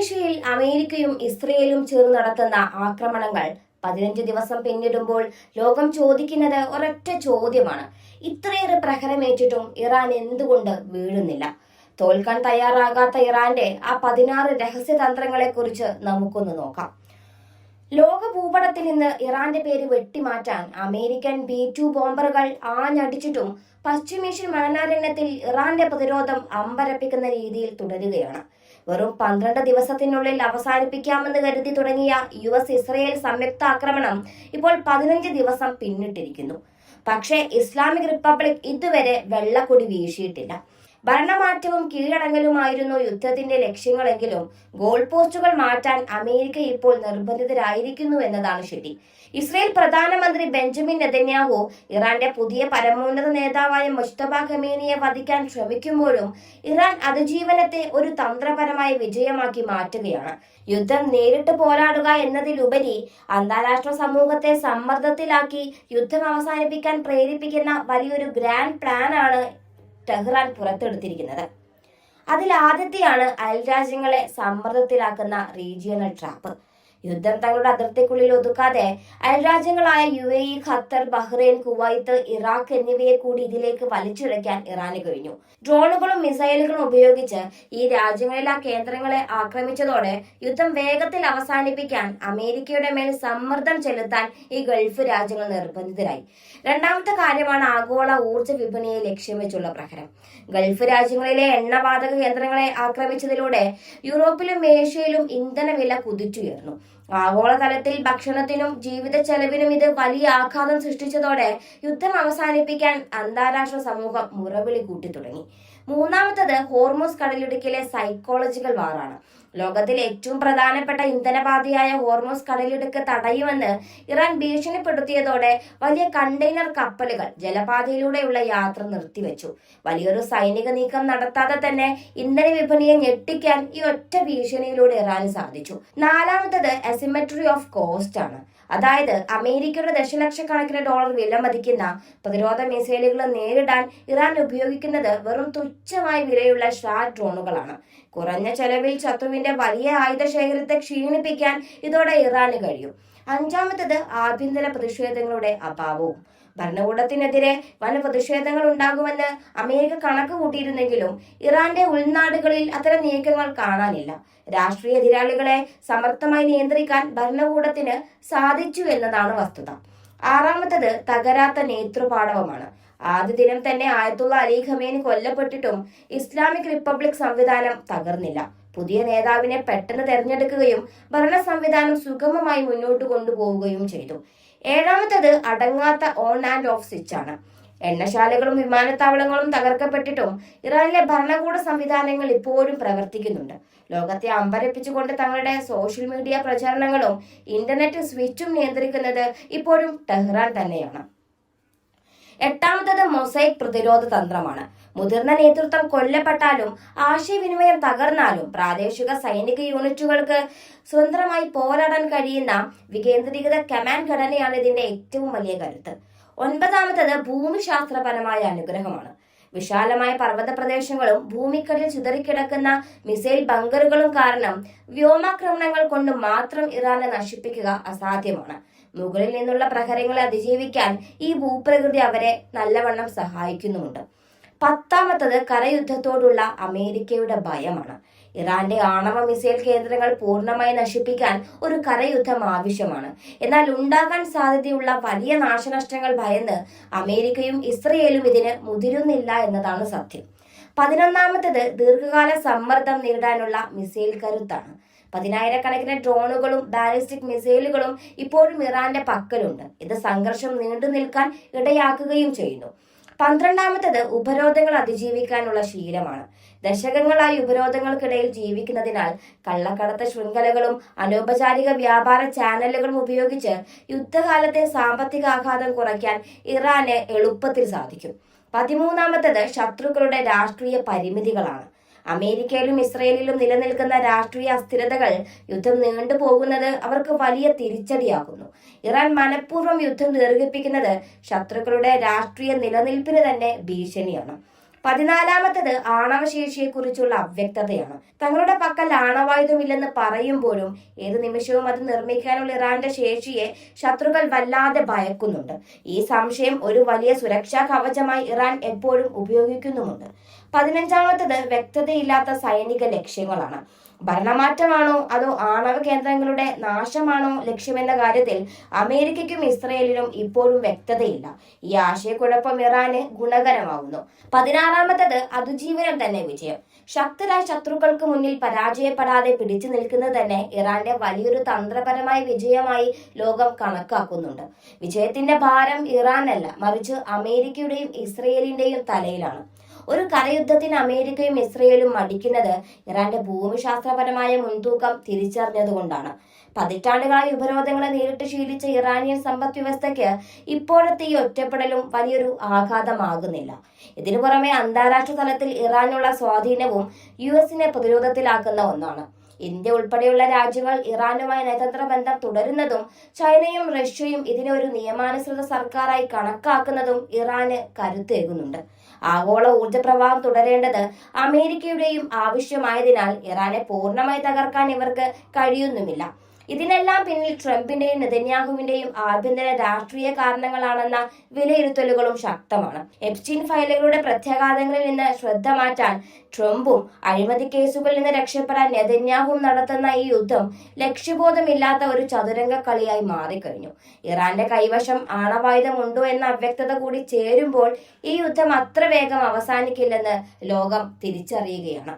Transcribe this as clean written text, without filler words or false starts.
പശ്ചിമേഷ്യയിൽ അമേരിക്കയും ഇസ്രയേലും ചേർന്ന് നടത്തുന്ന ആക്രമണങ്ങൾ 15 ദിവസം പിന്നിടുമ്പോൾ ലോകം ചോദിക്കുന്നത് ഒരൊറ്റ ചോദ്യമാണ്. ഇത്രയേറെ പ്രഹരമേറ്റിട്ടും ഇറാൻ എന്തുകൊണ്ട് വീഴുന്നില്ല? തോൽക്കാൻ തയ്യാറാകാത്ത ഇറാന്റെ ആ 16 രഹസ്യതന്ത്രങ്ങളെ കുറിച്ച് നമുക്കൊന്ന് നോക്കാം. ലോക ഭൂപടത്തിൽ നിന്ന് ഇറാന്റെ പേര് വെട്ടിമാറ്റാൻ അമേരിക്കൻ B-2 ബോംബറുകൾ ആഞ്ഞടിച്ചിട്ടും പശ്ചിമേഷ്യൻ മണലാരണ്യത്തിൽ ഇറാന്റെ പ്രതിരോധം അമ്പരപ്പിക്കുന്ന രീതിയിൽ തുടരുകയാണ്. വെറും 12 ദിവസത്തിനുള്ളിൽ അവസാനിപ്പിക്കാമെന്ന് കരുതി തുടങ്ങിയ US-ഇസ്രയേൽ സംയുക്ത ആക്രമണം ഇപ്പോൾ 15 ദിവസം പിന്നിട്ടിരിക്കുന്നു. പക്ഷേ ഇസ്ലാമിക് റിപ്പബ്ലിക് ഇതുവരെ വെള്ളക്കൊടി വീശിയിട്ടില്ല. ഭരണമാറ്റവും കീഴടങ്ങലുമായിരുന്നു യുദ്ധത്തിന്റെ ലക്ഷ്യങ്ങളെങ്കിലും ഗോൾ പോസ്റ്റുകൾ മാറ്റാൻ അമേരിക്ക ഇപ്പോൾ നിർബന്ധിതരായിരിക്കുന്നു എന്നതാണ് ശരി. ഇസ്രയേൽ പ്രധാനമന്ത്രി ബെഞ്ചമിൻ നെതന്യാഹു ഇറാന്റെ പുതിയ പരമോന്നത നേതാവായ മുജ്തബ ഖമേനിയെ വധിക്കാൻ ശ്രമിക്കുമ്പോഴും ഇറാൻ അതിജീവനത്തെ ഒരു തന്ത്രപരമായ വിജയമാക്കി മാറ്റുകയാണ്. യുദ്ധം നേരിട്ട് പോരാടുക എന്നതിലുപരി അന്താരാഷ്ട്ര സമൂഹത്തെ സമ്മർദ്ദത്തിലാക്കി യുദ്ധം അവസാനിപ്പിക്കാൻ പ്രേരിപ്പിക്കുന്ന വലിയൊരു ഗ്രാൻഡ് പ്ലാനാണ് ടെഹ്റാൻ പുറത്തെടുത്തിരിക്കുന്നത്. അതിൽ ആദ്യത്തെയാണ് അയൽരാജ്യങ്ങളെ സമ്മർദ്ദത്തിലാക്കുന്ന റീജിയണൽ ട്രാപ്പ്. യുദ്ധം തങ്ങളുടെ അതിർത്തിക്കുള്ളിൽ ഒതുക്കാതെ അയൽരാജ്യങ്ങളായ UAE, Qatar, Bahrain, Kuwait, Iraq എന്നിവയെ കൂടി ഇതിലേക്ക് വലിച്ചിഴയ്ക്കാൻ ഇറാന് കഴിഞ്ഞു. ഡ്രോണുകളും മിസൈലുകളും ഉപയോഗിച്ച് ഈ രാജ്യങ്ങളിലെ കേന്ദ്രങ്ങളെ ആക്രമിച്ചതോടെ യുദ്ധം വേഗത്തിൽ അവസാനിപ്പിക്കാൻ അമേരിക്കയുടെ മേൽ സമ്മർദ്ദം ചെലുത്താൻ ഈ ഗൾഫ് രാജ്യങ്ങൾ നിർബന്ധിതരായി. രണ്ടാമത്തെ കാര്യമാണ് ആഗോള ഊർജ്ജ വിപണിയെ ലക്ഷ്യം വെച്ചുള്ള പ്രഹരം. ഗൾഫ് രാജ്യങ്ങളിലെ എണ്ണവാതക കേന്ദ്രങ്ങളെ ആക്രമിച്ചതിലൂടെ യൂറോപ്പിലും ഏഷ്യയിലും ഇന്ധനവില കുതിച്ചുയർന്നു. ആഗോളതലത്തിൽ ഭക്ഷണത്തിനും ജീവിത ചെലവിനും ഇത് വലിയ ആഘാതം സൃഷ്ടിച്ചതോടെ യുദ്ധം അവസാനിപ്പിക്കാൻ അന്താരാഷ്ട്ര സമൂഹം മുറവിളി കൂട്ടി തുടങ്ങി. മൂന്നാമത്തത് ഹോർമൂസ് കടലിടുക്കിലെ സൈക്കോളജിക്കൽ വാറാണ്. ലോകത്തിലെ ഏറ്റവും പ്രധാനപ്പെട്ട ഇന്ധനപാതയായ ഹോർമൂസ് കടലിടുക്ക് തടയുമെന്ന് ഇറാൻ ഭീഷണിപ്പെടുത്തിയതോടെ വലിയ കണ്ടെയ്നർ കപ്പലുകൾ ജലപാതയിലൂടെയുള്ള യാത്ര നിർത്തിവെച്ചു. വലിയൊരു സൈനിക നീക്കം നടത്താതെ തന്നെ ഇന്ധന വിപണിയെ ഞെട്ടിക്കാൻ ഈ ഒറ്റ ഭീഷണിയിലൂടെ ഇറാന് സാധിച്ചു. നാലാമത്തത് അസിമെട്രി ഓഫ് കോസ്റ്റ് ആണ്. അതായത് അമേരിക്കയുടെ ദശലക്ഷക്കണക്കിന് ഡോളർ വില മതിക്കുന്ന പ്രതിരോധ മിസൈലുകൾ നേരിടാൻ ഇറാൻ ഉപയോഗിക്കുന്നത് വെറും തുച്ഛമായ വിലയുള്ള ഷാഡ് ഡ്രോണുകളാണ്. കുറഞ്ഞ ചെലവിൽ ശത്രുവിന്റെ വലിയ ആയുധ ശേഖരത്തെ ക്ഷീണിപ്പിക്കാൻ ഇതോടെ ഇറാന് കഴിയും. അഞ്ചാമത്തത് ആഭ്യന്തര പ്രതിഷേധങ്ങളുടെ അഭാവവും. ഭരണകൂടത്തിനെതിരെ വൻ പ്രതിഷേധങ്ങൾ ഉണ്ടാകുമെന്ന് അമേരിക്ക കണക്ക് കൂട്ടിയിരുന്നെങ്കിലും ഇറാന്റെ ഉൾനാടുകളിൽ അത്തരം നീക്കങ്ങൾ കാണാനില്ല. രാഷ്ട്രീയ എതിരാളികളെ സമർത്ഥമായി നിയന്ത്രിക്കാൻ ഭരണകൂടത്തിന് സാധിച്ചു എന്നതാണ് വസ്തുത. ആറാമത്തത് തകരാത്ത നേതൃപാടവമാണ്. ആദ്യ ദിനം തന്നെ ആയത്തുള്ള അലി ഖമേനി കൊല്ലപ്പെട്ടിട്ടും ഇസ്ലാമിക് റിപ്പബ്ലിക് സംവിധാനം തകർന്നില്ല. പുതിയ നേതാവിനെ പെട്ടെന്ന് തെരഞ്ഞെടുക്കുകയും ഭരണ സംവിധാനം സുഗമമായി മുന്നോട്ട് കൊണ്ടുപോവുകയും ചെയ്തു. ഏഴാമത്തത് അടങ്ങാത്ത ഓൺ ആൻഡ് ഓഫ് സ്വിച്ച് ആണ്. എണ്ണശാലകളും വിമാനത്താവളങ്ങളും തകർക്കപ്പെട്ടിട്ടും ഇറാനിലെ ഭരണകൂട സംവിധാനങ്ങൾ ഇപ്പോഴും പ്രവർത്തിക്കുന്നുണ്ട്. ലോകത്തെ അമ്പരപ്പിച്ചുകൊണ്ട് തങ്ങളുടെ സോഷ്യൽ മീഡിയ പ്രചാരണങ്ങളും ഇന്റർനെറ്റ് സ്വിച്ചും നിയന്ത്രിക്കുന്നത് ഇപ്പോഴും ടെഹ്റാൻ തന്നെയാണ്. എട്ടാമത്തത് മൊസൈക് പ്രതിരോധ തന്ത്രമാണ്. മുതിർന്ന നേതൃത്വം കൊല്ലപ്പെട്ടാലും ആശയവിനിമയം തകർന്നാലും പ്രാദേശിക സൈനിക യൂണിറ്റുകൾക്ക് സ്വതന്ത്രമായി പോരാടാൻ കഴിയുന്ന വികേന്ദ്രീകൃത കമാൻഡ് ഘടനയാണ് ഇതിന്റെ ഏറ്റവും വലിയ കരുത്ത്. ഒൻപതാമത്തത് ഭൂമിശാസ്ത്രപരമായ അനുഗ്രഹമാണ്. വിശാലമായ പർവ്വത പ്രദേശങ്ങളും ഭൂമിക്കടിയിൽ ചിതറിക്കിടക്കുന്ന മിസൈൽ ബങ്കറുകളും കാരണം വ്യോമാക്രമണങ്ങൾ കൊണ്ട് മാത്രം ഇറാനെ നശിപ്പിക്കുക അസാധ്യമാണ്. മുകളിൽ നിന്നുള്ള പ്രഹരങ്ങളെ അതിജീവിക്കാൻ ഈ ഭൂപ്രകൃതി അവരെ നല്ലവണ്ണം സഹായിക്കുന്നുമുണ്ട്. പത്താമത്തത് കരയുദ്ധത്തോടുള്ള അമേരിക്കയുടെ ഭയമാണ്. ഇറാന്റെ ആണവ മിസൈൽ കേന്ദ്രങ്ങൾ പൂർണ്ണമായി നശിപ്പിക്കാൻ ഒരു കരയുദ്ധം ആവശ്യമാണ്. എന്നാൽ ഉണ്ടാകാൻ സാധ്യതയുള്ള വലിയ നാശനഷ്ടങ്ങൾ ഭയന്ന് അമേരിക്കയും ഇസ്രയേലും ഇതിന് മുതിരുന്നില്ല എന്നതാണ് സത്യം. 11ാമത്തത് ദീർഘകാല സമ്മർദ്ദം നേരിടാനുള്ള മിസൈൽ കരുത്താണ്. 10,000-കണക്കിന് ഡ്രോണുകളും ബാലിസ്റ്റിക് മിസൈലുകളും ഇപ്പോഴും ഇറാന്റെ പക്കലുണ്ട്. ഇത് സംഘർഷം നീണ്ടു നിൽക്കാൻ ഇടയാക്കുകയും ചെയ്യുന്നു. 12ാമത്തത് ഉപരോധങ്ങൾ അതിജീവിക്കാനുള്ള ശീലമാണ്. ദശകങ്ങളായി ഉപരോധങ്ങൾക്കിടയിൽ ജീവിക്കുന്നതിനാൽ കള്ളക്കടത്ത് ശൃംഖലകളും അനൗപചാരിക വ്യാപാര ചാനലുകളും ഉപയോഗിച്ച് യുദ്ധകാലത്തെ സാമ്പത്തിക ആഘാതം കുറയ്ക്കാൻ ഇറാന് എളുപ്പത്തിൽ സാധിക്കും. 13ാമത്തത് ശത്രുക്കളുടെ രാഷ്ട്രീയ പരിമിതികളാണ്. അമേരിക്കയിലും ഇസ്രയേലിലും നിലനിൽക്കുന്ന രാഷ്ട്രീയ അസ്ഥിരതകൾ യുദ്ധം നീണ്ടുപോകുന്നത് അവർക്ക് വലിയ തിരിച്ചടിയാകുന്നു. ഇറാൻ മനഃപൂർവ്വം യുദ്ധം ദീർഘിപ്പിക്കുന്നത് ശത്രുക്കളുടെ രാഷ്ട്രീയ നിലനിൽപ്പിന് തന്നെ ഭീഷണിയാണ്. 14-ാമത്തത് ആണവശേഷിയെക്കുറിച്ചുള്ള അവ്യക്തതയാണ്. തങ്ങളുടെ പക്കൽ ആണവായുധമില്ലെന്ന് പറയുമ്പോഴും ഏത് നിമിഷവും അത് നിർമ്മിക്കാനുള്ള ഇറാന്റെ ശേഷിയെ ശത്രുക്കൾ വല്ലാതെ ഭയക്കുന്നുണ്ട്. ഈ സംശയം ഒരു വലിയ സുരക്ഷാ കവചമായി ഇറാൻ എപ്പോഴും ഉപയോഗിക്കുന്നുമുണ്ട്. 15-ാമത്തത് വ്യക്തതയില്ലാത്ത സൈനിക ലക്ഷ്യങ്ങളാണ്. ഭരണമാറ്റമാണോ അതോ ആണവ കേന്ദ്രങ്ങളുടെ നാശമാണോ ലക്ഷ്യമെന്ന കാര്യത്തിൽ അമേരിക്കയ്ക്കും ഇസ്രയേലിനും ഇപ്പോഴും വ്യക്തതയില്ല. ഈ ആശയക്കുഴപ്പം ഇറാന് ഗുണകരമാവുന്നു. 16-ാമത്തത് അതിജീവനം തന്നെ വിജയം. ശക്തരായ ശത്രുക്കൾക്ക് മുന്നിൽ പരാജയപ്പെടാതെ പിടിച്ചു നിൽക്കുന്നത് തന്നെ ഇറാന്റെ വലിയൊരു തന്ത്രപരമായ വിജയമായി ലോകം കണക്കാക്കുന്നുണ്ട്. വിജയത്തിന്റെ ഭാരം ഇറാനല്ല, മറിച്ച് അമേരിക്കയുടെയും ഇസ്രയേലിന്റെയും തലയിലാണ്. ഒരു കരയുദ്ധത്തിന് അമേരിക്കയും ഇസ്രയേലും മടിക്കുന്നത് ഇറാന്റെ ഭൂമിശാസ്ത്രപരമായ മുൻതൂക്കം തിരിച്ചറിഞ്ഞതുകൊണ്ടാണ്. പതിറ്റാണ്ടുകളായി ഉപരോധങ്ങളെ നേരിട്ട് ശീലിച്ച ഇറാനിയൻ സമ്പദ് വ്യവസ്ഥയ്ക്ക് ഇപ്പോഴത്തെ ഈ ഒറ്റപ്പെടലും വലിയൊരു ആഘാതമാകുന്നില്ല. ഇതിനു പുറമെ അന്താരാഷ്ട്ര തലത്തിൽ ഇറാനുള്ള സ്വാധീനവും US-നെ പ്രതിരോധത്തിലാക്കുന്ന ഒന്നാണ്. ഇന്ത്യ ഉൾപ്പെടെയുള്ള രാജ്യങ്ങൾ ഇറാനുമായി നയതന്ത്ര ബന്ധം തുടരുന്നതും ചൈനയും റഷ്യയും ഇതിനെ ഒരു നിയമാനുസൃത സർക്കാരായി കണക്കാക്കുന്നതും ഇറാന് കരുത്തേകുന്നുണ്ട്. ആഗോള ഊർജ പ്രവാഹം തുടരേണ്ടത് അമേരിക്കയുടെയും ആവശ്യമായതിനാൽ ഇറാനെ പൂർണ്ണമായി തകർക്കാൻ ഇവർക്ക് കഴിയുന്നുമില്ല. ഇതിനെല്ലാം പിന്നിൽ ട്രംപിന്റെയും നെതന്യാഹുവിന്റെയും ആഭ്യന്തര രാഷ്ട്രീയ കാരണങ്ങളാണെന്ന വിലയിരുത്തലുകളും ശക്തമാണ്. എപ്സ്റ്റീൻ ഫയലുകളുടെ പ്രത്യാഘാതങ്ങളിൽ നിന്ന് ശ്രദ്ധ മാറ്റാൻ ട്രംപും അഴിമതി കേസുകളിൽ നിന്ന് രക്ഷപ്പെടാൻ നെതന്യാഹുവും നടത്തുന്ന ഈ യുദ്ധം ലക്ഷ്യബോധമില്ലാത്ത ഒരു ചതുരംഗ കളിയായി മാറിക്കഴിഞ്ഞു. ഇറാന്റെ കൈവശം ആണവായുധമുണ്ടോ എന്ന അവ്യക്തത കൂടി ചേരുമ്പോൾ ഈ യുദ്ധം അത്ര വേഗം അവസാനിക്കില്ലെന്ന് ലോകം തിരിച്ചറിയുകയാണ്.